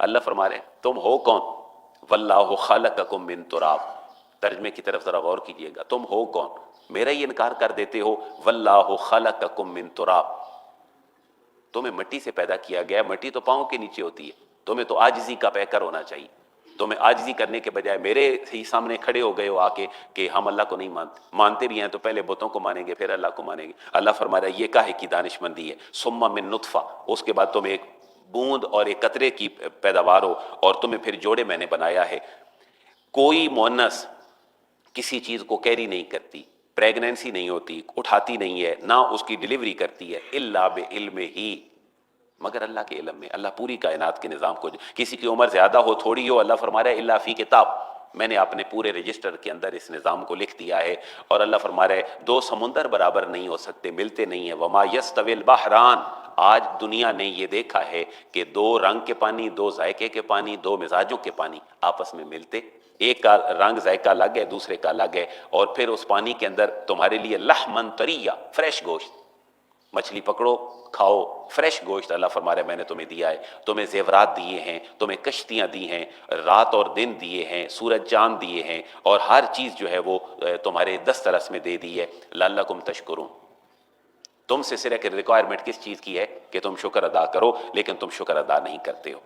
اللہ فرما رہے ہیں تم ہو کون؟ واللہ خلقکم من تراب، ترجمے کی طرف ذرا غور کیجئے گا، تم ہو کون؟ میرا ہی انکار کر دیتے ہو، واللہ خلقکم من تراب، تمہیں مٹی سے پیدا کیا گیا، مٹی تو پاؤں کے نیچے ہوتی ہے، تمہیں تو عاجزی کا پیکر ہونا چاہیے، تمہیں عاجزی کرنے کے بجائے میرے ہی سامنے کھڑے ہو گئے ہو آ کے کہ ہم اللہ کو نہیں مانتے، مانتے بھی ہیں تو پہلے بتوں کو مانیں گے پھر اللہ کو مانیں گے۔ اللہ فرما رہا ہے یہ کاہے کی دانش مندی ہے، ثم من نطفہ، اس کے بعد تم ایک بوند اور ایک قطرے کی پیداوار ہو، اور تمہیں پھر جوڑے میں نے بنایا ہے۔ کوئی مؤنث کسی چیز کو کیری نہیں کرتی، پریگنینسی نہیں ہوتی، اٹھاتی نہیں ہے، نہ اس کی ڈیلیوری کرتی ہے، الا بعلم ہی، مگر اللہ کے علم میں۔ اللہ پوری کائنات کے نظام کو، کسی کی عمر زیادہ ہو تھوڑی ہو، اللہ فرما رہا ہے الا فی کتاب، میں نے اپنے پورے رجسٹر کے اندر اس نظام کو لکھ دیا ہے۔ اور اللہ فرما رہا ہے دو سمندر برابر نہیں ہو سکتے، ملتے نہیں ہیں، وما یستوی البحران، آج دنیا نے یہ دیکھا ہے کہ دو رنگ کے پانی، دو ذائقے کے پانی، دو مزاجوں کے پانی آپس میں ملتے، ایک کا رنگ ذائقہ الگ ہے، دوسرے کا الگ ہے، اور پھر اس پانی کے اندر تمہارے لیے لحمن طریہ، فریش گوشت، مچھلی پکڑو کھاؤ، فریش گوشت اللہ فرما رہا ہے میں نے تمہیں دیا ہے، تمہیں زیورات دیے ہیں، تمہیں کشتیاں دی ہیں، رات اور دن دیے ہیں، سورج چاند دیے ہیں، اور ہر چیز جو ہے وہ تمہارے دسترس میں دے دی ہے، لعلکم تشکرون۔ تم سے صرف ریکوائرمنٹ کس چیز کی ہے کہ تم شکر ادا کرو، لیکن تم شکر ادا نہیں کرتے ہو۔